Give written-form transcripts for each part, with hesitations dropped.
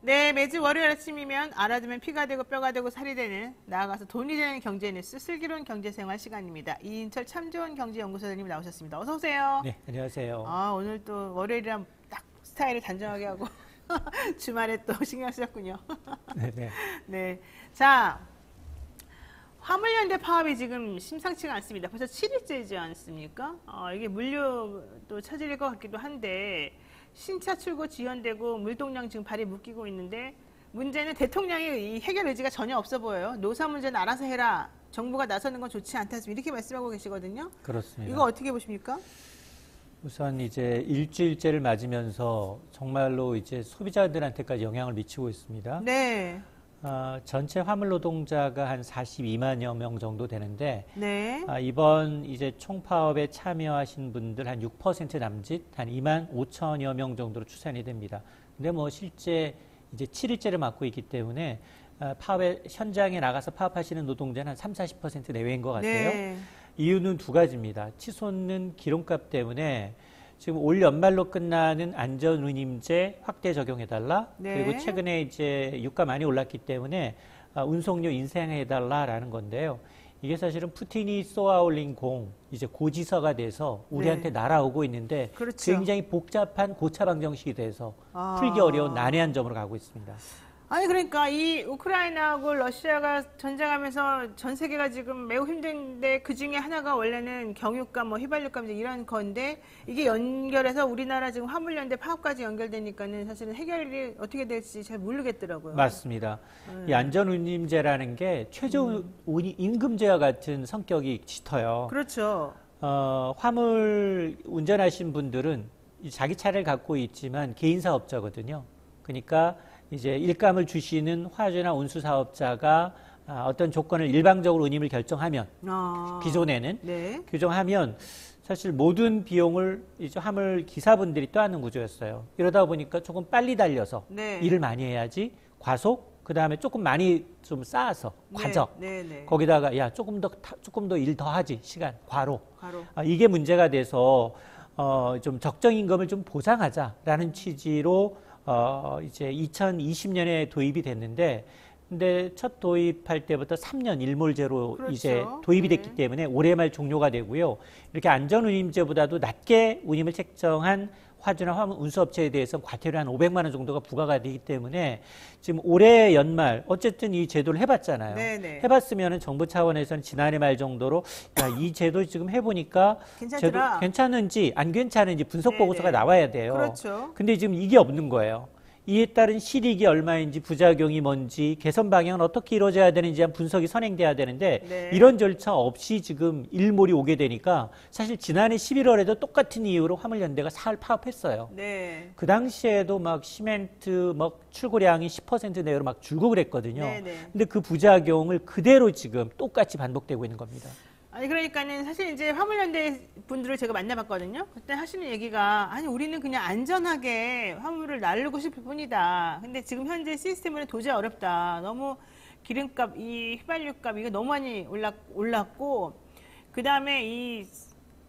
네, 매주 월요일 아침이면 알아두면 피가 되고 뼈가 되고 살이 되는, 나아가서 돈이 되는 경제 뉴스 슬기로운 경제생활 시간입니다. 이인철 참 좋은 경제연구소장님 나오셨습니다. 어서 오세요. 네, 안녕하세요. 오늘 또 월요일이랑 딱 스타일을 단정하게 하고 주말에 또 신경 쓰셨군요. 네네. 네, 자, 화물연대 파업이 지금 심상치가 않습니다. 벌써 7일째이지 않습니까? 이게 물류도 차질일 것 같기도 한데 신차 출고 지연되고 물동량 지금 발이 묶이고 있는데 문제는 대통령의 이 해결 의지가 전혀 없어 보여요. 노사 문제는 알아서 해라. 정부가 나서는 건 좋지 않다. 이렇게 말씀하고 계시거든요. 그렇습니다. 이거 어떻게 보십니까? 우선 이제 일주일째를 맞으면서 정말로 이제 소비자들한테까지 영향을 미치고 있습니다. 네. 전체 화물 노동자가 한 42만여 명 정도 되는데, 네. 이번 이제 총파업에 참여하신 분들 한 6% 남짓, 한 2만 5천여 명 정도로 추산이 됩니다. 근데 뭐 실제 이제 7일째를 맞고 있기 때문에, 파업에 현장에 나가서 파업하시는 노동자는 한 30-40% 내외인 것 같아요. 네. 이유는 두 가지입니다. 치솟는 기름값 때문에 지금 올 연말로 끝나는 안전운임제 확대 적용해달라. 네. 그리고 최근에 이제 유가 많이 올랐기 때문에 운송료 인상해달라라는 건데요. 이게 사실은 푸틴이 쏘아올린 공, 이제 고지서가 돼서 우리한테 네. 날아오고 있는데 그렇죠. 굉장히 복잡한 고차 방정식이 돼서 풀기 어려운 난해한 점으로 가고 있습니다. 아니 그러니까 이 우크라이나하고 러시아가 전쟁하면서 전 세계가 지금 매우 힘든데 그 중에 하나가 원래는 경유값, 뭐 휘발유값 이런 건데 이게 연결해서 우리나라 지금 화물연대 파업까지 연결되니까는 사실은 해결이 어떻게 될지 잘 모르겠더라고요. 맞습니다. 이 안전운임제라는 게 최저 임금제와 같은 성격이 짙어요. 그렇죠. 화물 운전하신 분들은 자기 차를 갖고 있지만 개인 사업자거든요. 그러니까 이제 일감을 주시는 화주나 운수 사업자가 어떤 조건을 일방적으로 운임을 결정하면 기존에는 네. 규정하면 사실 모든 비용을 이제 화물 기사분들이 떠안는 구조였어요. 이러다 보니까 조금 빨리 달려서 네. 일을 많이 해야지 과속, 그 다음에 조금 많이 좀 쌓아서 과적, 네. 거기다가 야 조금 더 일 더 하지 시간 과로. 바로. 이게 문제가 돼서 좀 적정 임금을 좀 보장하자라는 취지로 이제 2020년에 도입이 됐는데, 근데 첫 도입할 때부터 3년 일몰제로 그렇죠. 이제 도입이 됐기 네. 때문에 올해 말 종료가 되고요. 이렇게 안전운임제보다도 낮게 운임을 책정한 화주나 화물 운수업체에 대해서 과태료 한 500만 원 정도가 부과가 되기 때문에 지금 올해 연말 어쨌든 이 제도를 해봤잖아요. 네네. 해봤으면은 정부 차원에서는 지난해 말 정도로 야, 이 제도 지금 해보니까 괜찮더라. 제도 괜찮은지 안 괜찮은지 분석 네네. 보고서가 나와야 돼요. 그렇죠. 근데 지금 이게 없는 거예요. 이에 따른 실익이 얼마인지 부작용이 뭔지 개선 방향은 어떻게 이루어져야 되는지 한 분석이 선행돼야 되는데 네. 이런 절차 없이 지금 일몰이 오게 되니까 사실 지난해 11월에도 똑같은 이유로 화물연대가 사흘 파업했어요. 네. 그 당시에도 막 시멘트 막 출고량이 10% 내외로 막 줄고 그랬거든요. 네네. 근데 그 부작용을 그대로 지금 똑같이 반복되고 있는 겁니다. 아니 그러니까는 사실 이제 화물연대 분들을 제가 만나봤거든요. 그때 하시는 얘기가 아니 우리는 그냥 안전하게 화물을 나르고 싶을 뿐이다. 근데 지금 현재 시스템은 도저히 어렵다. 너무 기름값, 이 휘발유값 이게 너무 많이 올랐고 그 다음에 이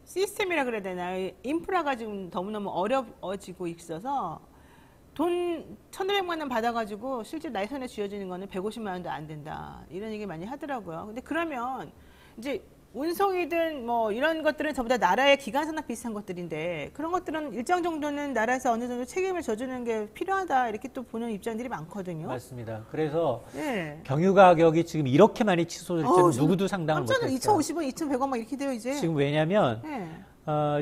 시스템이라 그래야 되나 인프라가 지금 너무너무 어려워지고 있어서 돈 1,500만 원 받아가지고 실제 나의 손에 쥐어지는 거는 150만 원도 안 된다. 이런 얘기 많이 하더라고요. 근데 그러면 이제 운송이든 뭐 이런 것들은 전부 다 나라의 기관 산업 비슷한 것들인데 그런 것들은 일정 정도는 나라에서 어느 정도 책임을 져주는 게 필요하다 이렇게 또 보는 입장들이 많거든요. 맞습니다. 그래서 네. 경유 가격이 지금 이렇게 많이 치솟을 줄은 지금 누구도 상상을 깜짝이야. 못했어요. 2,050원, 2,100원 막 이렇게 돼요 이제. 지금 왜냐하면 네.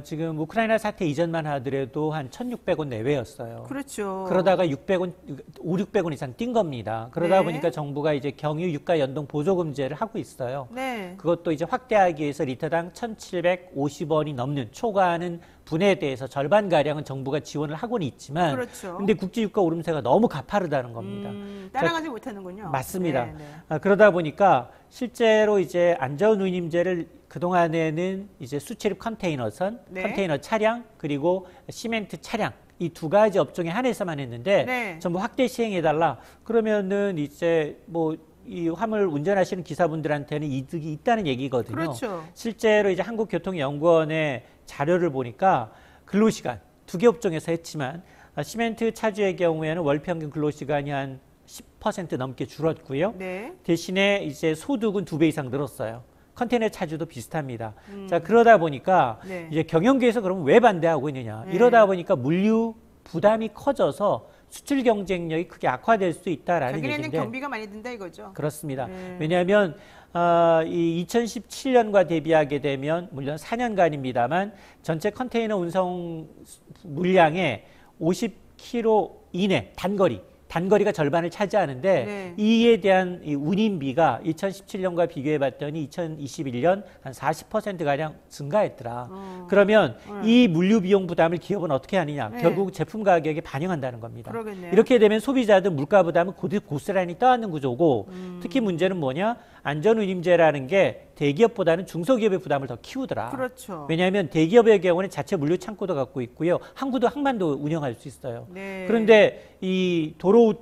지금 우크라이나 사태 이전만 하더라도 한 1,600원 내외였어요. 그렇죠. 그러다가 600원, 600원 이상 뛴 겁니다. 그러다 네. 보니까 정부가 이제 경유 유가 연동 보조금제를 하고 있어요. 네. 그것도 이제 확대하기 위해서 리터당 1,750원이 넘는 초과하는 분에 대해서 절반가량은 정부가 지원을 하고는 있지만 그렇죠. 근데 국제유가 오름세가 너무 가파르다는 겁니다. 따라가지 못하는군요. 맞습니다. 네, 네. 그러다 보니까 실제로 이제 안전운임제를 그동안에는 이제 수출입 컨테이너선, 네. 컨테이너 차량, 그리고 시멘트 차량 이 두 가지 업종에 한해서만 했는데 네. 전부 확대 시행해달라. 그러면은 이제 뭐 이 화물 운전하시는 기사분들한테는 이득이 있다는 얘기거든요. 그렇죠. 실제로 이제 한국교통연구원의 자료를 보니까 근로시간 두 개 업종에서 했지만 시멘트 차주의 경우에는 월 평균 근로시간이 한 10% 넘게 줄었고요. 네. 대신에 이제 소득은 2배 이상 늘었어요. 컨테이너 차주도 비슷합니다. 자, 그러다 보니까 네. 이제 경영계에서 그러면 왜 반대하고 있느냐. 네. 이러다 보니까 물류 부담이 커져서 수출 경쟁력이 크게 악화될 수 있다라는 자기네는 얘기인데. 경비가 많이 든다 이거죠. 그렇습니다. 네. 왜냐하면 이 2017년과 대비하게 되면 물론 4년간입니다만 전체 컨테이너 운송 물량의 50km 이내 단거리가 절반을 차지하는데 네. 이에 대한 이 운임비가 2017년과 비교해 봤더니 2021년 한 40%가량 증가했더라. 그러면 이 물류 비용 부담을 기업은 어떻게 하느냐? 네. 결국 제품 가격에 반영한다는 겁니다. 그러겠네요. 이렇게 되면 소비자들 물가 부담은 고스란히 떠안는 구조고 특히 문제는 뭐냐? 안전운임제라는 게 대기업보다는 중소기업의 부담을 더 키우더라. 그렇죠. 왜냐하면 대기업의 경우는 자체 물류 창고도 갖고 있고요. 항구도 항만도 운영할 수 있어요. 네. 그런데 이 도로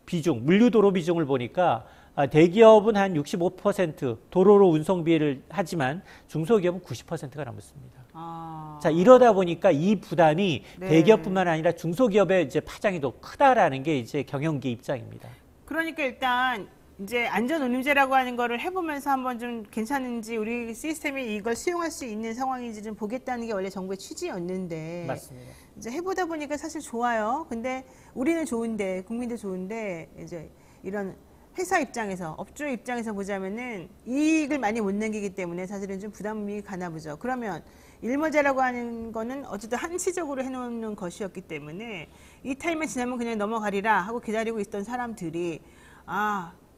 비중, 물류 도로 비중을 보니까 대기업은 한 65% 도로로 운송비를 하지만 중소기업은 90%가 넘습니다. 자, 이러다 보니까 이 부담이 네. 대기업뿐만 아니라 중소기업의 이제 파장이 더 크다라는 게 이제 경영계 입장입니다. 그러니까 일단 이제 안전운임제라고 하는 거를 해보면서 한번 좀 괜찮은지 우리 시스템이 이걸 수용할 수 있는 상황인지 좀 보겠다는 게 원래 정부의 취지였는데 맞습니다. 이제 해보다 보니까 사실 좋아요. 근데 우리는 좋은데 국민들 좋은데 이제 이런 회사 입장에서 업주 입장에서 보자면은 이익을 많이 못 남기기 때문에 사실은 좀 부담이 가나 보죠. 그러면 일머제라고 하는 거는 어쨌든 한시적으로 해놓는 것이었기 때문에 이 타임만 지나면 그냥 넘어가리라 하고 기다리고 있던 사람들이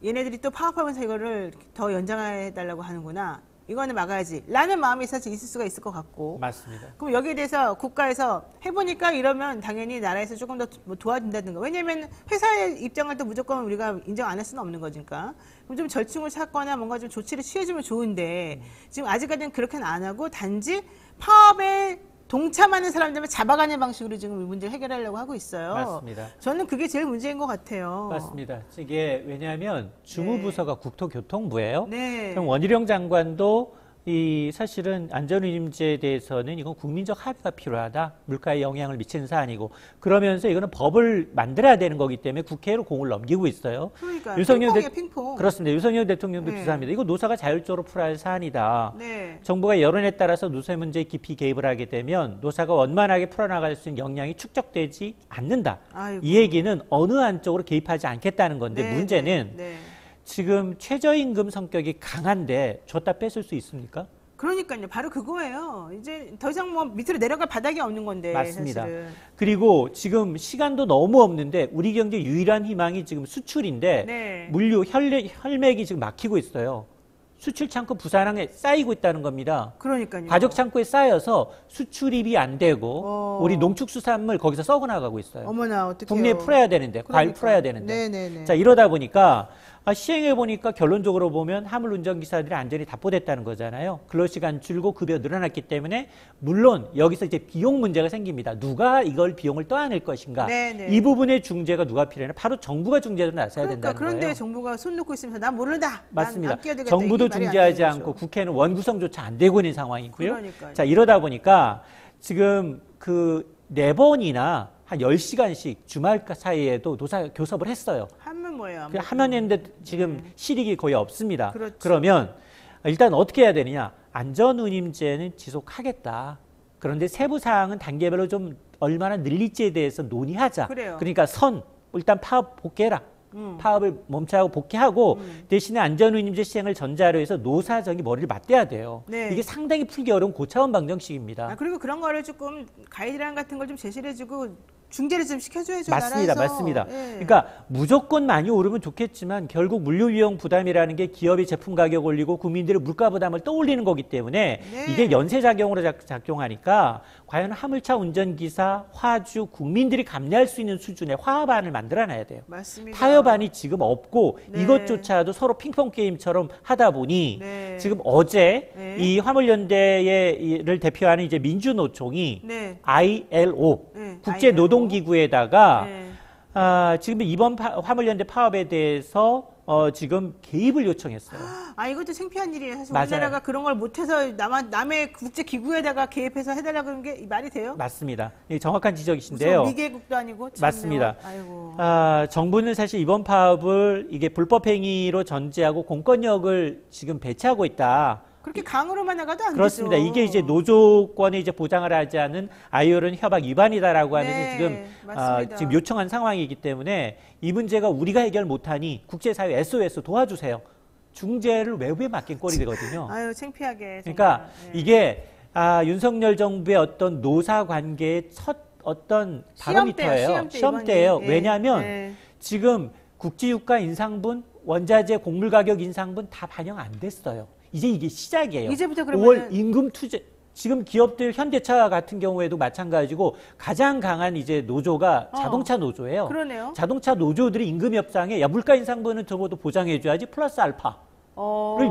얘네들이 또 파업하면서 이거를 더 연장해달라고 하는구나. 이거는 막아야지. 라는 마음이 사실 있을 수가 있을 것 같고. 맞습니다. 그럼 여기에 대해서 국가에서 해보니까 이러면 당연히 나라에서 조금 더 뭐 도와준다든가. 왜냐면 회사의 입장을 또 무조건 우리가 인정 안 할 수는 없는 거니까. 그럼 좀 절충을 찾거나 뭔가 좀 조치를 취해주면 좋은데 지금 아직까지는 그렇게는 안 하고 단지 파업에 동참하는 사람들만 잡아가는 방식으로 지금 이 문제를 해결하려고 하고 있어요. 맞습니다. 저는 그게 제일 문제인 것 같아요. 맞습니다. 이게 왜냐하면 주무부서가 국토교통부예요. 네. 그럼 원희룡 장관도 이 사실은 안전운임제에 대해서는 이건 국민적 합의가 필요하다. 물가에 영향을 미치는 사안이고 그러면서 이거는 법을 만들어야 되는 거기 때문에 국회로 공을 넘기고 있어요. 그러니까 핑퐁이에요, 핑퐁. 그렇습니다. 윤석열 대통령도 네. 기사합니다. 이거 노사가 자율적으로 풀어야 할 사안이다. 네. 정부가 여론에 따라서 노사 문제에 깊이 개입을 하게 되면 노사가 원만하게 풀어나갈 수 있는 역량이 축적되지 않는다. 아이고. 이 얘기는 어느 한쪽으로 개입하지 않겠다는 건데 네, 문제는 네. 지금 최저임금 성격이 강한데 줬다 뺏을 수 있습니까? 그러니까요. 바로 그거예요. 이제 더 이상 뭐 밑으로 내려갈 바닥이 없는 건데. 맞습니다. 사실은. 그리고 지금 시간도 너무 없는데 우리 경제 유일한 희망이 지금 수출인데 네. 물류 혈맥이 지금 막히고 있어요. 수출 창고 부산항에 쌓이고 있다는 겁니다. 그러니까요. 과적 창고에 쌓여서 수출입이 안 되고 우리 농축수산물 거기서 썩어나가고 있어요. 어머나 어떻게 국내에 풀어야 되는데 과일 그러니까. 풀어야 되는데. 네네네. 자 이러다 보니까 시행해 보니까 결론적으로 보면 화물 운전기사들의 안전이 답보됐다는 거잖아요. 근로시간 줄고 급여 늘어났기 때문에 물론 여기서 이제 비용 문제가 생깁니다. 누가 이걸 비용을 떠안을 것인가? 네네. 이 부분의 중재가 누가 필요하냐? 바로 정부가 중재로 나서야 그러니까 된다는 그런데 거예요. 정부가 손 놓고 있으면서 난 모른다. 맞습니다. 난 안 끼어들겠다. 정부도 이 말이 안 중재하지 되는 않고 거죠. 국회는 원구성조차 안 되고 있는 상황이고요. 그러니까요. 자 이러다 보니까 지금 그 4번이나 한 10시간씩 주말 사이에도 노사 교섭을 했어요. 하면 뭐예요? 그 하면 했는데 지금 실익이 거의 없습니다. 그렇죠. 그러면 일단 어떻게 해야 되느냐? 안전운임제는 지속하겠다. 그런데 세부 사항은 단계별로 좀 얼마나 늘릴지에 대해서 논의하자. 그래요. 그러니까 일단 파업 복귀해라. 파업을 멈춰하고 복귀하고 대신에 안전운임제 시행을 전제로 해서 노사정이 머리를 맞대야 돼요. 네. 이게 상당히 풀기 어려운 고차원 방정식입니다. 그리고 그런 거를 조금 가이드라인 같은 걸 좀 제시를 해주고 중재를 좀 시켜줘야죠. 맞습니다. 나라에서. 맞습니다. 예. 그러니까 무조건 많이 오르면 좋겠지만 결국 물류비용 부담이라는 게 기업이 제품 가격 올리고 국민들의 물가 부담을 떠올리는 거기 때문에 네. 이게 연쇄작용으로 작용하니까 과연 화물차 운전기사, 화주, 국민들이 감내할 수 있는 수준의 화합안을 만들어놔야 돼요. 맞습니다. 타협안이 지금 없고 네. 이것조차도 서로 핑퐁 게임처럼 하다 보니 네. 지금 어제 네. 이 화물연대를 대표하는 이제 민주노총이 네. ILO 네. 국제노동기구에다가 네. 지금 이번 화물연대 파업에 대해서 지금 개입을 요청했어요. 아, 이것도 창피한 일이에요. 사실 맞아요. 우리나라가 그런 걸 못해서 남의 국제기구에다가 개입해서 해달라 그런 게 말이 돼요? 맞습니다. 예, 정확한 지적이신데요. 무슨 미개국도 아니고. 참네요. 맞습니다. 아이고. 정부는 사실 이번 파업을 이게 불법행위로 전제하고 공권력을 지금 배치하고 있다. 그렇게 강으로만 나가도 안 그렇습니다. 되죠. 이게 이제 노조권이 이제 보장을 하지 않은 아이언 협약 위반이다라고 하면서 네, 지금 맞습니다. 지금 요청한 상황이기 때문에 이 문제가 우리가 해결 못하니 국제사회 SOS 도와주세요. 중재를 외부에 맡긴 꼴이 되거든요. 아유, 창피하게. 정말. 그러니까 네. 이게 윤석열 정부의 어떤 노사 관계의 첫 어떤 바로미터예요. 시험 때예요. 예, 왜냐하면 예. 지금 국제유가 인상분, 원자재 곡물 가격 인상분 다 반영 안 됐어요. 이제 이게 시작이에요. 이제부터 5월 그러면 임금 투자 지금 기업들 현대차 같은 경우에도 마찬가지고 가장 강한 이제 노조가 자동차 노조예요. 그러네요. 자동차 노조들이 임금 협상에 야 물가 인상분은 적어도 보장해줘야지 플러스 알파를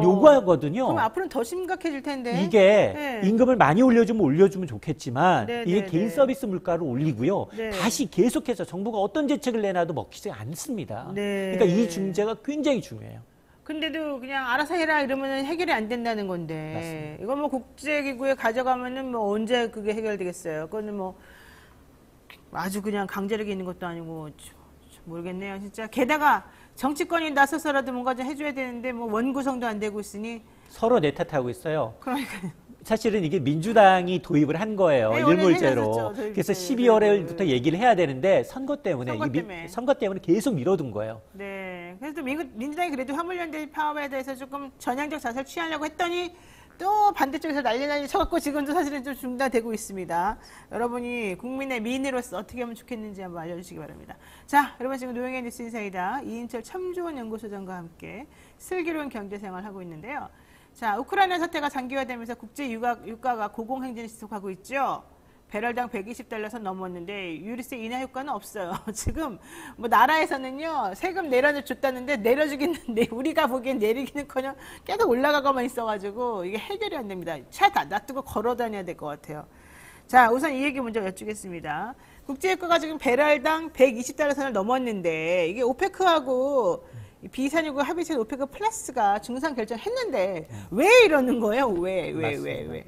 요구하거든요. 그럼 앞으로는 더 심각해질 텐데. 이게 네. 임금을 많이 올려주면 좋겠지만 네, 이게 네, 개인 네. 서비스 물가를 올리고요. 네. 다시 계속해서 정부가 어떤 대책을 내놔도 먹히지 않습니다. 네. 그러니까 이 중재가 굉장히 중요해요. 근데도 그냥 알아서 해라 이러면은 해결이 안 된다는 건데. 맞습니다. 이거 뭐 국제기구에 가져가면은 뭐 언제 그게 해결되겠어요. 그거는 뭐 아주 그냥 강제력이 있는 것도 아니고 모르겠네요. 진짜. 게다가 정치권이 나서서라도 뭔가 좀 해줘야 되는데 뭐 원구성도 안 되고 있으니. 서로 내 탓하고 있어요. 그러니까. 사실은 이게 민주당이 도입을 한 거예요. 네, 원래 일몰제로. 해놨었죠. 그래서 도입. 12월부터 얘기를 해야 되는데 선거 때문에 선거 때문에. 계속 미뤄둔 거예요. 네. 그래서 또 민주당이 그래도 화물연대 파업에 대해서 조금 전향적 자세를 취하려고 했더니 또 반대쪽에서 난리 쳐갖고 지금도 사실은 좀 중단되고 있습니다. 여러분이 국민의 민의로서 어떻게 하면 좋겠는지 한번 알려주시기 바랍니다. 자, 여러분 지금 노영의 뉴스 인사이다. 이인철 참좋은 연구소장과 함께 슬기로운 경제생활을 하고 있는데요. 자, 우크라이나 사태가 장기화되면서 국제 유가가 고공행진을 지속하고 있죠. 배럴당 120달러 넘었는데 유류세 인하 효과는 없어요. 지금 뭐 나라에서는요 세금 내려줬다는데 내려주기는 우리가 보기엔 내리기는커녕 계속 올라가고만 있어가지고 이게 해결이 안 됩니다. 차 다 놔두고 걸어 다녀야 될 것 같아요. 자, 우선 이 얘기 먼저 여쭙겠습니다. 국제유가가 지금 배럴당 120달러 선을 넘었는데 이게 오페크하고 비산유국 합의체 오페크 플러스가 중상 결정했는데 왜 이러는 거예요? 왜?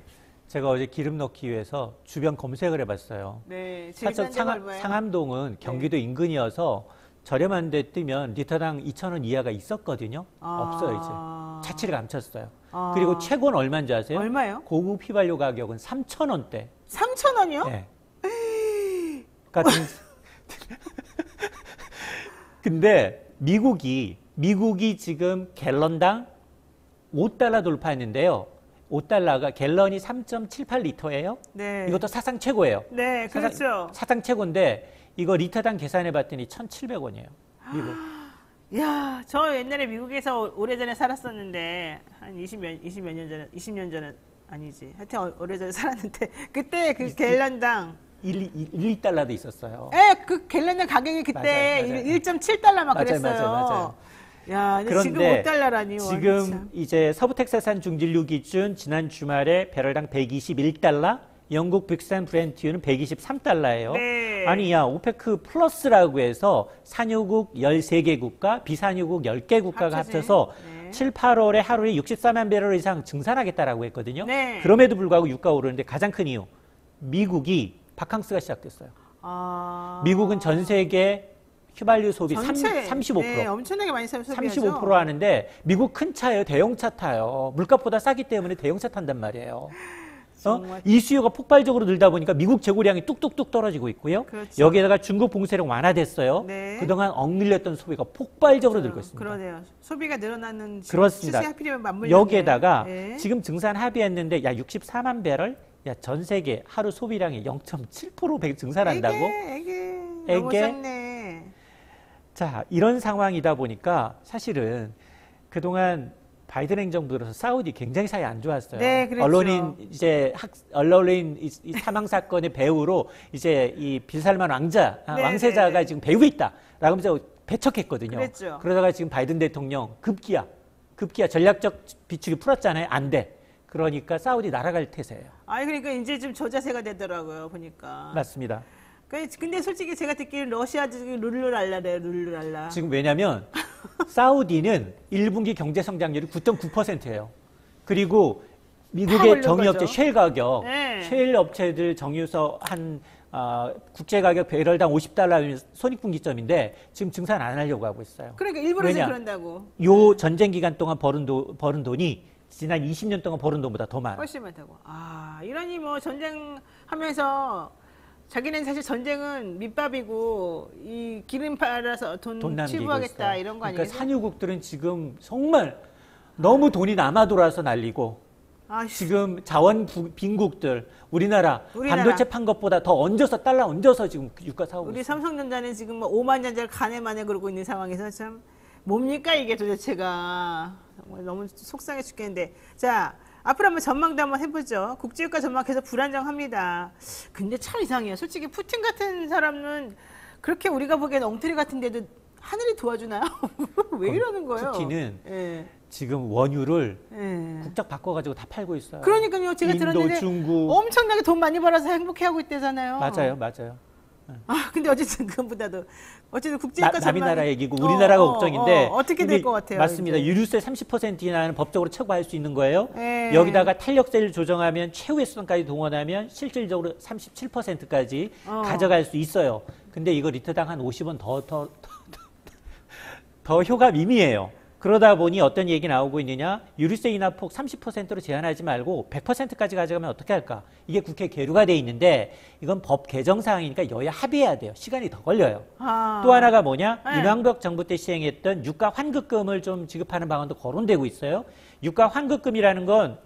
제가 어제 기름 넣기 위해서 주변 검색을 해봤어요. 네, 사실 상암동은 경기도 인근이어서 저렴한 데 뜨면 리터당 2,000원 이하가 있었거든요. 없어요, 이제. 자취를 감췄어요. 그리고 최고는 얼마인지 아세요? 얼마요? 고급 휘발유 가격은 3,000원대. 3,000원이요? 네. 그러니까 근데 미국이 지금 갤런당 5달러 돌파했는데요. 5달러가 갤런이 3.78리터예요. 네. 이것도 사상 최고예요. 네, 그렇죠. 사상 최고인데 이거 리터당 계산해 봤더니 1,700원이에요. 미국. 야, 저 옛날에 미국에서 오래전에 살았었는데 한 20년 전에 아니지. 하여튼 오래전에 살았는데 그때 그 갤런당 1~2달러도 있었어요. 그 갤런당 가격이 그때 맞아요. 1.7달러 막 그랬어요. 맞아요. 야, 근데 지금 그런데 5달러라니. 지금 이제 서부 텍사스산 중진류 기준 지난 주말에 배럴당 121달러, 영국 백산 브렌트유는 123달러예요. 네. 아니 야 오페크 플러스라고 해서 산유국 13개국과 비산유국 10개국가가 합쳐서 네. 7, 8월에 하루에 64만 배럴 이상 증산하겠다라고 했거든요. 네. 그럼에도 불구하고 유가가 오르는데 가장 큰 이유, 미국이 바캉스가 시작됐어요. 미국은 전 세계 휘발유 소비 35%. 네, 엄청나게 많이 소비하죠. 35% 하는데 미국 큰 차예요. 대형차 타요. 물가보다 싸기 때문에 대형차 탄단 말이에요. 이 수요가 폭발적으로 늘다 보니까 미국 재고량이 뚝뚝뚝 떨어지고 있고요. 그렇죠. 여기에다가 중국 봉쇄력 완화됐어요. 네. 그동안 억눌렸던 소비가 폭발적으로 늘고 있습니다. 그러네요. 소비가 늘어나는 그렇습니다. 추세 하필이면 맞물려. 여기에다가 네. 지금 증산 합의했는데 야 64만 배럴? 야 전 세계 하루 소비량이 0.7% 증산한다고? 너무 쌌네. 자, 이런 상황이다 보니까 사실은 그동안 바이든 행정부 들어서 사우디 굉장히 사이 안 좋았어요. 네, 그랬죠. 언론인 이 사망 사건의 배우로 이제 이 빌살만 네, 왕세자가 네. 지금 배우에 있다라고 하면서 배척했거든요. 그랬죠. 그러다가 지금 바이든 대통령 급기야 전략적 비축이 풀었잖아요. 안 돼. 그러니까 사우디 날아갈 태세예요. 그러니까 이제 좀 저자세가 되더라고요, 보니까. 맞습니다. 근데 솔직히 제가 듣기로는 러시아 지금 룰루랄라래요, 룰루랄라. 지금 왜냐면 사우디는 1분기 경제 성장률이 9.9%예요. 그리고 팍 미국의 오른 정유업체 거죠. 쉘 가격, 네. 쉘 업체들 정유서 한 국제 가격 배럴당 $50 손익분기점인데 지금 증산 안 하려고 하고 있어요. 그러니까 일본에서 왜냐? 그런다고. 요 전쟁 기간 동안 버는 돈이 지난 20년 동안 버는 돈보다 더 많아. 훨씬 많다고. 아, 이란이 뭐 전쟁하면서 자기는 사실 전쟁은 밑밥이고 이 기름 팔아서 돈 돈 남기고 치부하겠다 있어요. 이런 거 그러니까 아니겠어요? 산유국들은 지금 정말 너무 돈이 남아 돌아서 난리고 아, 지금 자원 빈국들 우리나라 반도체 판 것보다 더 얹어서 달러 얹어서 지금 유가 사오고 우리 있어요. 삼성전자는 지금 뭐 5만 잔짜리 간에만에 그러고 있는 상황에서 참 뭡니까 이게 도대체가 정말 너무 속상해 죽겠는데 자 앞으로 한번 전망도 한번 해보죠. 국제유가 전망 계속 불안정합니다. 근데 참 이상해요. 솔직히 푸틴 같은 사람은 그렇게 우리가 보기엔 엉터리 같은데도 하늘이 도와주나요? 왜 이러는 거예요? 푸틴은 예. 지금 원유를 예. 국적 바꿔가지고 다 팔고 있어요. 그러니까요. 제가 인도, 들었는데 중국. 엄청나게 돈 많이 벌어서 행복해하고 있대잖아요. 맞아요. 아, 근데 어쨌든 그것보다도 어쨌든 국제유가 남이 전망이- 나라 얘기고 우리나라가 걱정인데 어떻게 근데 될 것 같아요? 맞습니다. 이제? 유류세 30%나는 법적으로 최고할 수 있는 거예요. 예. 여기다가 탄력세를 조정하면 최후의 수단까지 동원하면 실질적으로 37%까지 가져갈 수 있어요. 근데 이거 리터당 한 50원 더 효과 미미해요. 그러다 보니 어떤 얘기 나오고 있느냐? 유류세 인하폭 30%로 제한하지 말고 100%까지 가져가면 어떻게 할까? 이게 국회 계류가 돼 있는데 이건 법 개정 사항이니까 여야 합의해야 돼요. 시간이 더 걸려요. 아. 또 하나가 뭐냐? 네. 이명박 정부 때 시행했던 유가 환급금을 좀 지급하는 방안도 거론되고 있어요. 유가 환급금이라는 건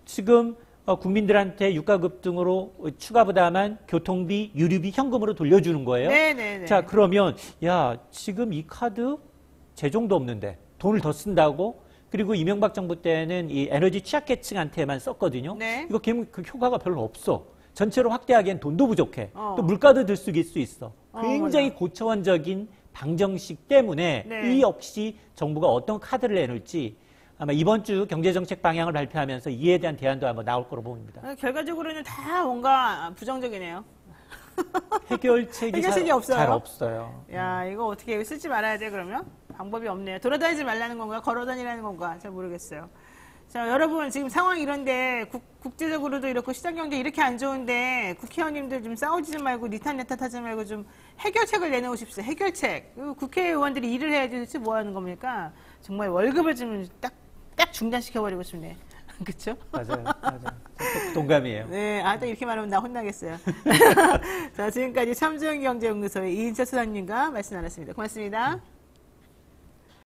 지금 국민들한테 유가 급등으로 추가 부담한 교통비, 유류비 현금으로 돌려주는 거예요. 네네네. 자, 그러면 야, 지금 이 카드 제종도 없는데 돈을 더 쓴다고? 그리고 이명박 정부 때는 이 에너지 취약계층한테만 썼거든요. 네. 이거 그 효과가 별로 없어. 전체로 확대하기엔 돈도 부족해. 어. 또 물가도 들쑥일 수 있어. 굉장히 맞아. 고차원적인 방정식 때문에 네. 이 역시 정부가 어떤 카드를 내놓을지 아마 이번 주 경제정책 방향을 발표하면서 이에 대한 대안도 한번 나올 거로 봅니다. 결과적으로는 다 뭔가 부정적이네요. 해결책이 해결책이 없어요? 잘 없어요. 야, 이거 어떻게 쓰지 말아야 돼 그러면? 방법이 없네요. 돌아다니지 말라는 건가? 걸어다니라는 건가? 잘 모르겠어요. 자, 여러분 지금 상황이 이런데 국제적으로도 이렇고 시장경제 이렇게 안 좋은데 국회의원님들 좀 싸우지 좀 말고 니탄야탓 하지 말고 좀 해결책을 내놓으십시오. 해결책. 국회의원들이 일을 해야지 도대체 뭐 하는 겁니까? 정말 월급을 좀 딱 중단시켜버리고 싶네. 그쵸? 맞아요. 동감이에요. 네, 또 이렇게 말하면 나 혼나겠어요. 자, 지금까지 참조영경제연구소의 이인철 소장님과 말씀 나눴습니다. 고맙습니다.